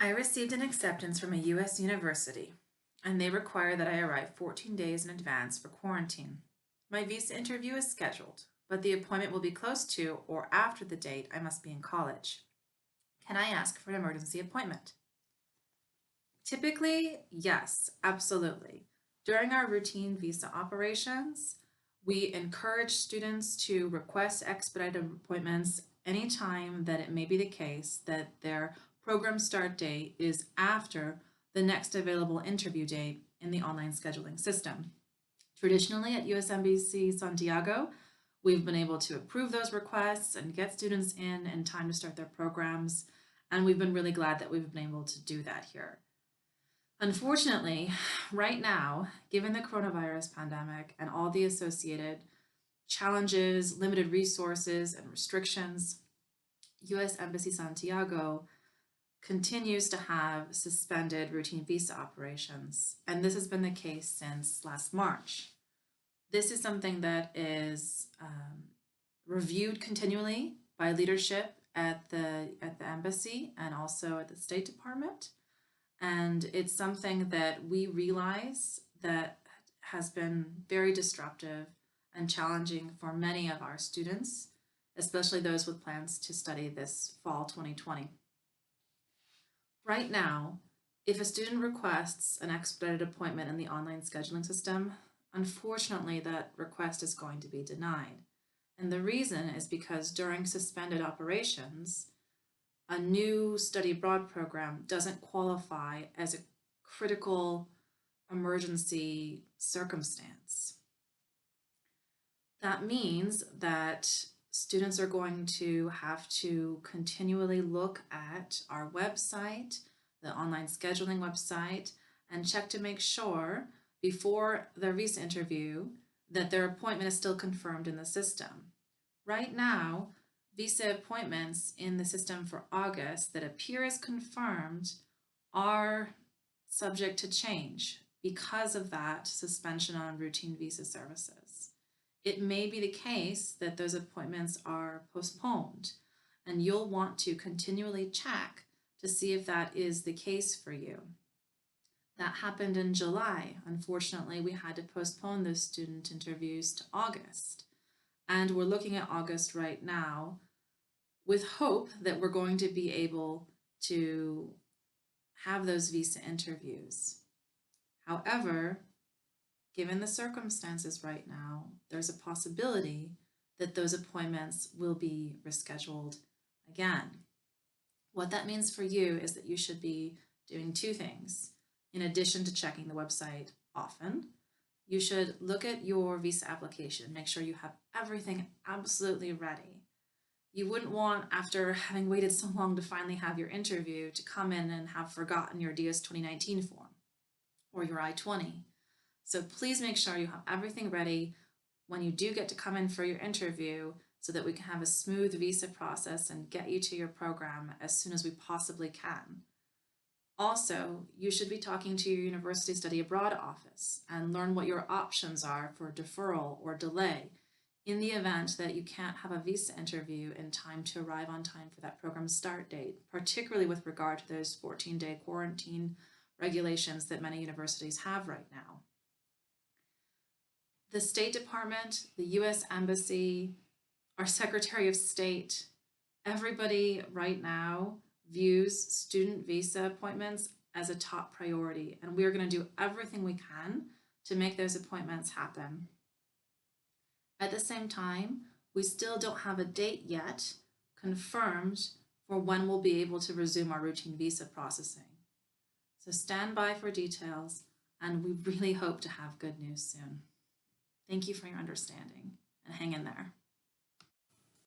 I received an acceptance from a U.S. university, and they require that I arrive 14 days in advance for quarantine. My visa interview is scheduled, but the appointment will be close to or after the date I must be in college. Can I ask for an emergency appointment? Typically, yes, absolutely. During our routine visa operations, we encourage students to request expedited appointments anytime that it may be the case that their program start date is after the next available interview date in the online scheduling system. Traditionally at USMBC Santiago, we've been able to approve those requests and get students in time to start their programs, and we've been really glad that we've been able to do that here. Unfortunately, right now, given the coronavirus pandemic and all the associated challenges, limited resources, and restrictions, U.S. Embassy Santiago continues to have suspended routine visa operations, and this has been the case since last March. This is something that is reviewed continually by leadership at the embassy and also at the State Department. And it's something that we realize that has been very disruptive and challenging for many of our students, especially those with plans to study this fall 2020. Right now, if a student requests an expedited appointment in the online scheduling system, unfortunately that request is going to be denied. And the reason is because during suspended operations, a new study abroad program doesn't qualify as a critical emergency circumstance. That means that students are going to have to continually look at our website, the online scheduling website, and check to make sure before their visa interview that their appointment is still confirmed in the system. Right now, visa appointments in the system for August that appear as confirmed are subject to change because of that suspension on routine visa services. It may be the case that those appointments are postponed, and you'll want to continually check to see if that is the case for you. That happened in July. Unfortunately, we had to postpone those student interviews to August. And we're looking at August right now with hope that we're going to be able to have those visa interviews. However, given the circumstances right now, there's a possibility that those appointments will be rescheduled again. What that means for you is that you should be doing two things. In addition to checking the website often, you should look at your visa application, make sure you have everything absolutely ready. You wouldn't want, after having waited so long to finally have your interview, to come in and have forgotten your DS 2019 form or your I-20. So please make sure you have everything ready when you do get to come in for your interview so that we can have a smooth visa process and get you to your program as soon as we possibly can. Also, you should be talking to your University Study Abroad office and learn what your options are for deferral or delay in the event that you can't have a visa interview in time to arrive on time for that program's start date, particularly with regard to those 14-day quarantine regulations that many universities have right now. The State Department, the U.S. Embassy, our Secretary of State, everybody right now views student visa appointments as a top priority, and we are going to do everything we can to make those appointments happen. At the same time, we still don't have a date yet confirmed for when we'll be able to resume our routine visa processing. So stand by for details, and we really hope to have good news soon. Thank you for your understanding, and hang in there.